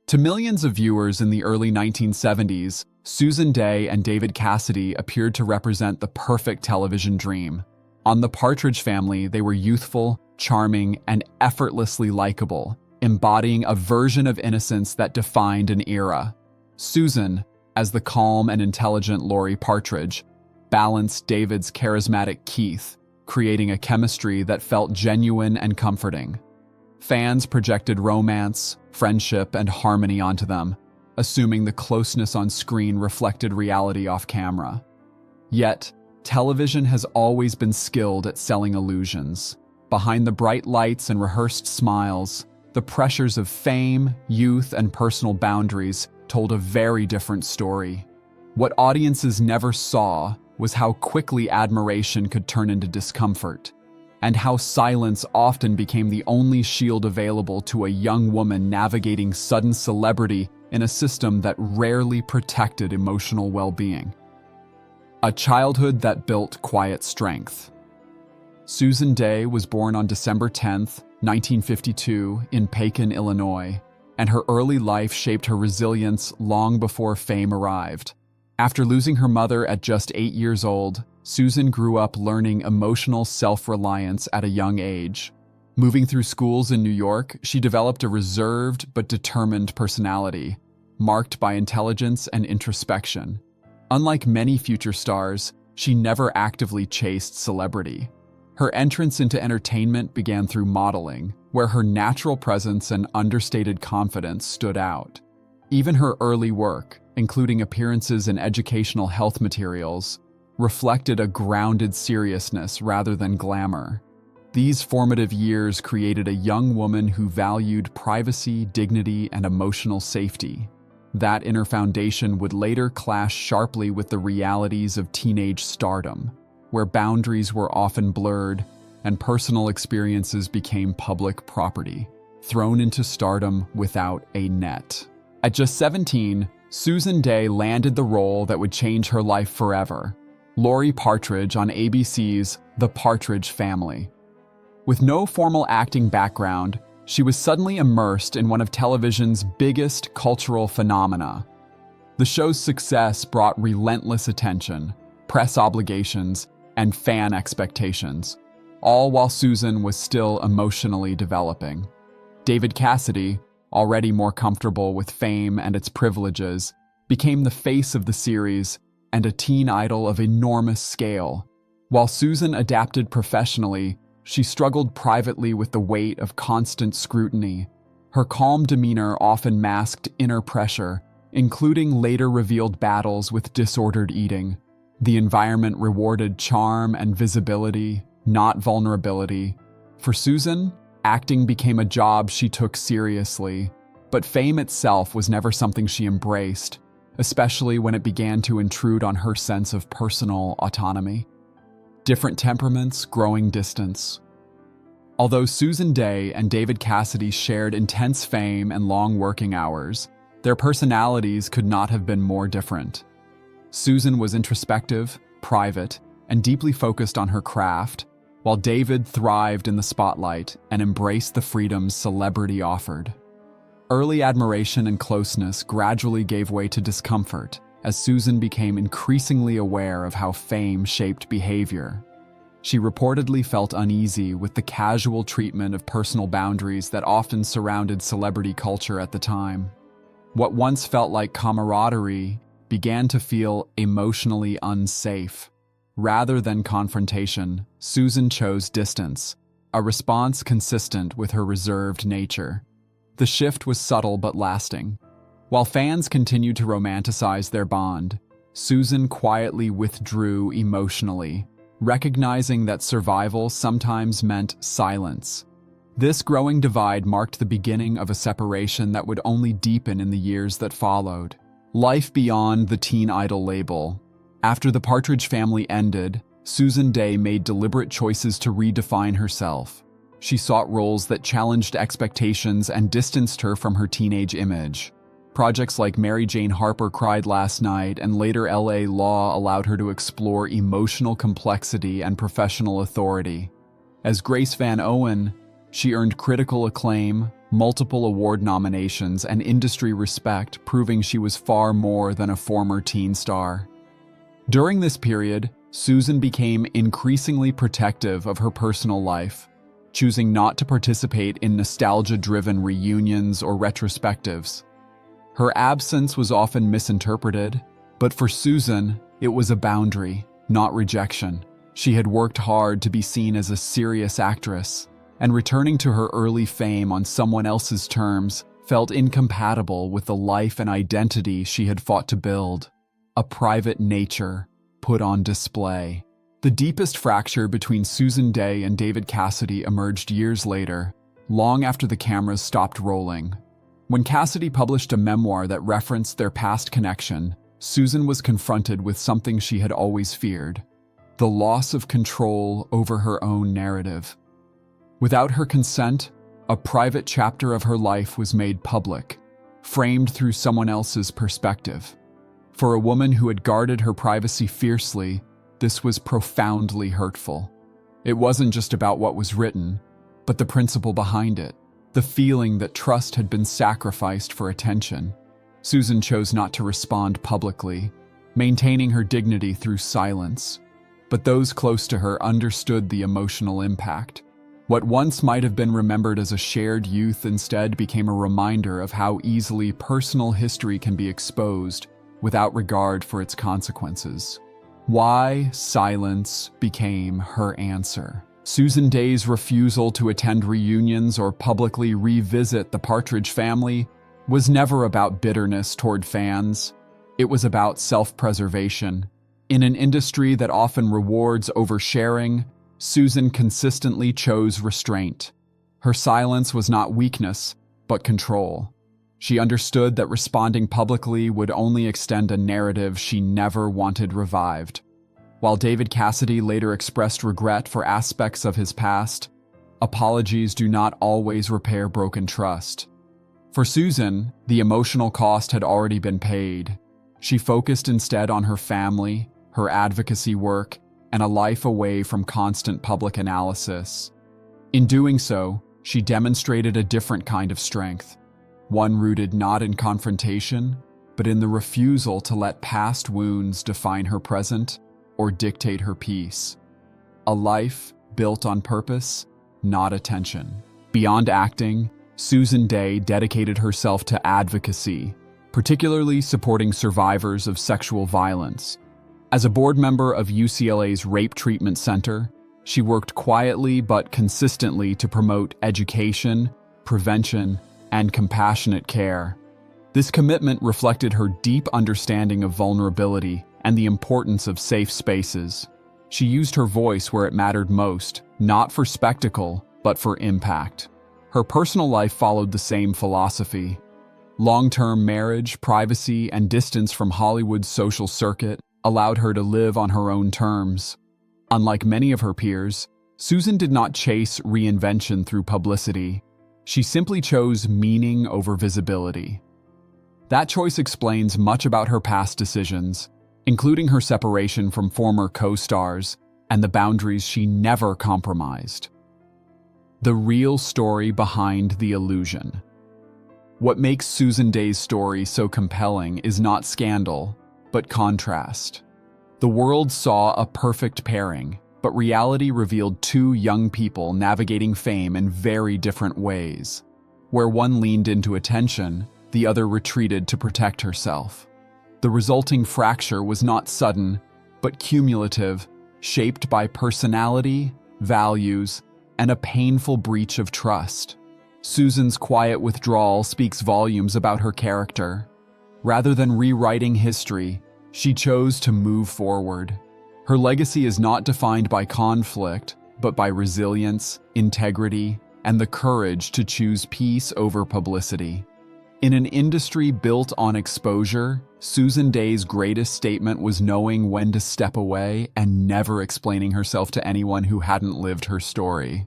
To millions of viewers in the early 1970s, Susan Dey and David Cassidy appeared to represent the perfect television dream. On The Partridge Family, they were youthful, charming, and effortlessly likable, embodying a version of innocence that defined an era. Susan, as the calm and intelligent Laurie Partridge, balanced David's charismatic Keith, creating a chemistry that felt genuine and comforting. Fans projected romance, friendship, and harmony onto them, assuming the closeness on screen reflected reality off camera. Yet, television has always been skilled at selling illusions. Behind the bright lights and rehearsed smiles, the pressures of fame, youth, and personal boundaries told a very different story. What audiences never saw was how quickly admiration could turn into discomfort, and how silence often became the only shield available to a young woman navigating sudden celebrity in a system that rarely protected emotional well-being. A childhood that built quiet strength. Susan Dey was born on December 10, 1952, in Pekin, Illinois, and her early life shaped her resilience long before fame arrived. After losing her mother at just 8 years old, Susan grew up learning emotional self-reliance at a young age. Moving through schools in New York, she developed a reserved but determined personality, marked by intelligence and introspection. Unlike many future stars, she never actively chased celebrity. Her entrance into entertainment began through modeling, where her natural presence and understated confidence stood out. Even her early work, including appearances in educational health materials, reflected a grounded seriousness rather than glamour. These formative years created a young woman who valued privacy, dignity, and emotional safety. That inner foundation would later clash sharply with the realities of teenage stardom, where boundaries were often blurred and personal experiences became public property, thrown into stardom without a net. At just 17, Susan Dey landed the role that would change her life forever: Laurie Partridge on ABC's The Partridge Family. With no formal acting background, she was suddenly immersed in one of television's biggest cultural phenomena. The show's success brought relentless attention, press obligations, and fan expectations, all while Susan was still emotionally developing. David Cassidy, already more comfortable with fame and its privileges, became the face of the series and a teen idol of enormous scale. While Susan adapted professionally, she struggled privately with the weight of constant scrutiny. Her calm demeanor often masked inner pressure, including later revealed battles with disordered eating. The environment rewarded charm and visibility, not vulnerability. For Susan, acting became a job she took seriously, but fame itself was never something she embraced, especially when it began to intrude on her sense of personal autonomy. Different temperaments, growing distance. Although Susan Dey and David Cassidy shared intense fame and long working hours, their personalities could not have been more different. Susan was introspective, private, and deeply focused on her craft, while David thrived in the spotlight and embraced the freedoms celebrity offered. Early admiration and closeness gradually gave way to discomfort as Susan became increasingly aware of how fame shaped behavior. She reportedly felt uneasy with the casual treatment of personal boundaries that often surrounded celebrity culture at the time. What once felt like camaraderie began to feel emotionally unsafe. Rather than confrontation, Susan chose distance, a response consistent with her reserved nature. The shift was subtle but lasting. While fans continued to romanticize their bond, Susan quietly withdrew emotionally, recognizing that survival sometimes meant silence. This growing divide marked the beginning of a separation that would only deepen in the years that followed. Life beyond the teen idol label. After The Partridge Family ended, Susan Dey made deliberate choices to redefine herself. She sought roles that challenged expectations and distanced her from her teenage image. Projects like Mary Jane Harper Cried Last Night and later L.A. Law allowed her to explore emotional complexity and professional authority. As Grace Van Owen, she earned critical acclaim, multiple award nominations, and industry respect, proving she was far more than a former teen star. During this period, Susan became increasingly protective of her personal life, choosing not to participate in nostalgia-driven reunions or retrospectives. Her absence was often misinterpreted, but for Susan, it was a boundary, not rejection. She had worked hard to be seen as a serious actress, and returning to her early fame on someone else's terms felt incompatible with the life and identity she had fought to build, a private nature put on display. The deepest fracture between Susan Dey and David Cassidy emerged years later, long after the cameras stopped rolling. When Cassidy published a memoir that referenced their past connection, Susan was confronted with something she had always feared: the loss of control over her own narrative. Without her consent, a private chapter of her life was made public, framed through someone else's perspective. For a woman who had guarded her privacy fiercely, this was profoundly hurtful. It wasn't just about what was written, but the principle behind it, the feeling that trust had been sacrificed for attention. Susan chose not to respond publicly, maintaining her dignity through silence. But those close to her understood the emotional impact. What once might have been remembered as a shared youth instead became a reminder of how easily personal history can be exposed without regard for its consequences. Why silence became her answer. Susan Dey's refusal to attend reunions or publicly revisit the Partridge family was never about bitterness toward fans. It was about self-preservation. In an industry that often rewards oversharing, Susan consistently chose restraint. Her silence was not weakness, but control. She understood that responding publicly would only extend a narrative she never wanted revived. While David Cassidy later expressed regret for aspects of his past, apologies do not always repair broken trust. For Susan, the emotional cost had already been paid. She focused instead on her family, her advocacy work, and a life away from constant public analysis. In doing so, she demonstrated a different kind of strength, one rooted not in confrontation, but in the refusal to let past wounds define her present or dictate her peace. A life built on purpose, not attention. Beyond acting, Susan Dey dedicated herself to advocacy, particularly supporting survivors of sexual violence. As a board member of UCLA's Rape Treatment Center, she worked quietly but consistently to promote education, prevention, and compassionate care. This commitment reflected her deep understanding of vulnerability and the importance of safe spaces. She used her voice where it mattered most, not for spectacle, but for impact. Her personal life followed the same philosophy. Long-term marriage, privacy, and distance from Hollywood's social circuit allowed her to live on her own terms. Unlike many of her peers, Susan did not chase reinvention through publicity. She simply chose meaning over visibility. That choice explains much about her past decisions, including her separation from former co-stars and the boundaries she never compromised. The real story behind the illusion. What makes Susan Dey's story so compelling is not scandal, but contrast. The world saw a perfect pairing, but reality revealed two young people navigating fame in very different ways. Where one leaned into attention, the other retreated to protect herself. The resulting fracture was not sudden, but cumulative, shaped by personality, values, and a painful breach of trust. Susan's quiet withdrawal speaks volumes about her character. Rather than rewriting history, she chose to move forward. Her legacy is not defined by conflict, but by resilience, integrity, and the courage to choose peace over publicity. In an industry built on exposure, Susan Dey's greatest statement was knowing when to step away and never explaining herself to anyone who hadn't lived her story.